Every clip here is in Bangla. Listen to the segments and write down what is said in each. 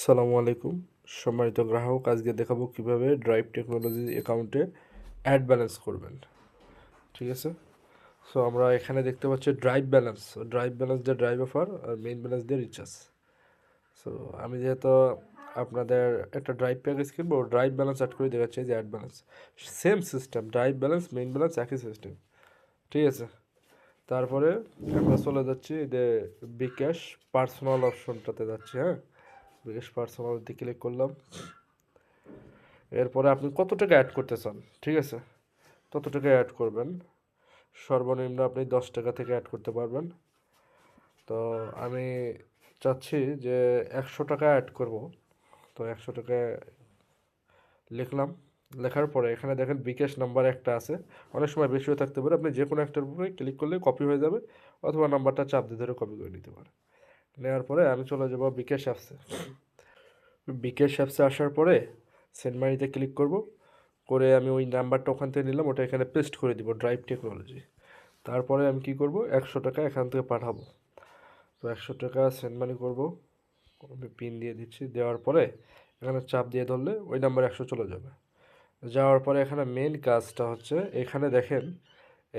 সালামু আলাইকুম সম্মানিত গ্রাহক, আজকে দেখাবো কিভাবে ড্রাইভ টেকনোলজি অ্যাকাউন্টে অ্যাড ব্যালেন্স করবেন। ঠিক আছে, সো আমরা এখানে দেখতে পাচ্ছি ড্রাইভ ব্যালেন্স দিয়ে ড্রাইভ অফার আর মেইন ব্যালেন্স দিয়ে রিচার্জ। সো আমি যেহেতু আপনাদের একটা ড্রাইভ প্যাকেজ কিনবো, ড্রাইভ ব্যালেন্স অ্যাড করে দেখাচ্ছি যে add balance same system, drive balance main balance একই সিস্টেম। ঠিক আছে, তারপরে আমরা চলে যাচ্ছি যে বিকাশ পার্সোনাল অপশনটাতে যাচ্ছি। হ্যাঁ, বিকাশ পার্সোনালতে ক্লিক করলাম। এরপরে আপনি কত টাকা অ্যাড করতে চান, ঠিক আছে, তত টাকা অ্যাড করবেন। সর্বনিম্ন আপনি 10 টাকা থেকে অ্যাড করতে পারবেন। তো আমি চাচ্ছি যে 100 টাকা অ্যাড করব। তো 100 টাকা লিখলাম। লেখার পরে এখানে দেখেন বিকাশ নাম্বার একটা আছে, অনেক সময় বেশিও থাকতে পারে। আপনি যে কোনো একটার উপরে ক্লিক করলে কপি হয়ে যাবে, অথবা নাম্বারটা চাপ দিয়ে ধরে কপি করে নিতে পারেন। নেওয়ার পরে আমি চলে যাব বিকাশ অ্যাপসে। বিকাশ অ্যাপসে আসার পরে সেন্ড মানিতে ক্লিক করব। করে আমি ওই নাম্বারটা ওখান থেকে নিলাম, ওটা এখানে পেস্ট করে দিব, ড্রাইভ টেকনোলজি। তারপরে আমি কি করব, 100 টাকা এখান থেকে পাঠাবো। তো 100 টাকা সেন্ড মানি করবো, আমি পিন দিয়ে দিচ্ছি। দেওয়ার পরে এখানে চাপ দিয়ে ধরলে ওই নাম্বার 100 চলে যাবে। যাওয়ার পরে এখানে মেন কাজটা হচ্ছে, এখানে দেখেন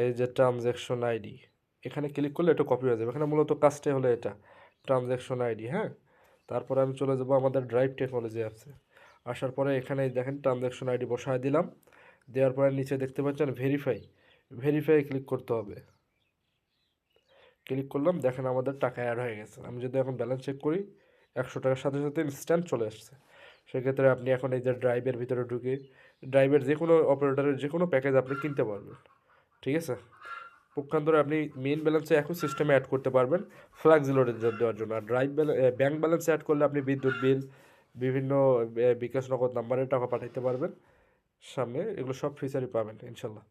এই যে ট্রানজ্যাকশন আইডি, এখানে ক্লিক করলে এটা কপি হয়ে যাবে। এখানে মূলত কাজটাই হলো এটা, ট্রানজ্যাকশন আইডি। হ্যাঁ, তারপরে আমি চলে যাবো আমাদের ড্রাইভ টেকনোলজি অ্যাপসে। আসার পরে এখানে দেখেন ট্রানজ্যাকশন আইডি বসায় দিলাম। দেওয়ার পরে নিচে দেখতে পাচ্ছেন ভেরিফাই, ভেরিফাই ক্লিক করতে হবে। ক্লিক করলাম, দেখেন আমাদের টাকা অ্যাড হয়ে গেছে। আমি যদি এখন ব্যালেন্স চেক করি, 100 টাকার সাথে সাথে ইনস্ট্যান্ট চলে আসছে। সেক্ষেত্রে আপনি এখন এই যে ড্রাইভের ভিতরে ঢুকে ড্রাইভের যে কোনো অপারেটরের যে কোনো প্যাকেজ আপনি কিনতে পারবেন। ঠিক আছে, পক্ষান্তরে আপনি মেইন ব্যালেন্সে একই সিস্টেমে অ্যাড করতে পারবেন ফ্লেক্সিলোডে দেওয়ার জন্য। আর ব্যাঙ্ক ব্যালেন্সে অ্যাড করলে আপনি বিদ্যুৎ বিল, বিভিন্ন বিকাশ নগদ নাম্বারে টাকা পাঠাইতে পারবেন। সামনে এগুলো সব ফিচারই পাবেন ইনশাল্লাহ।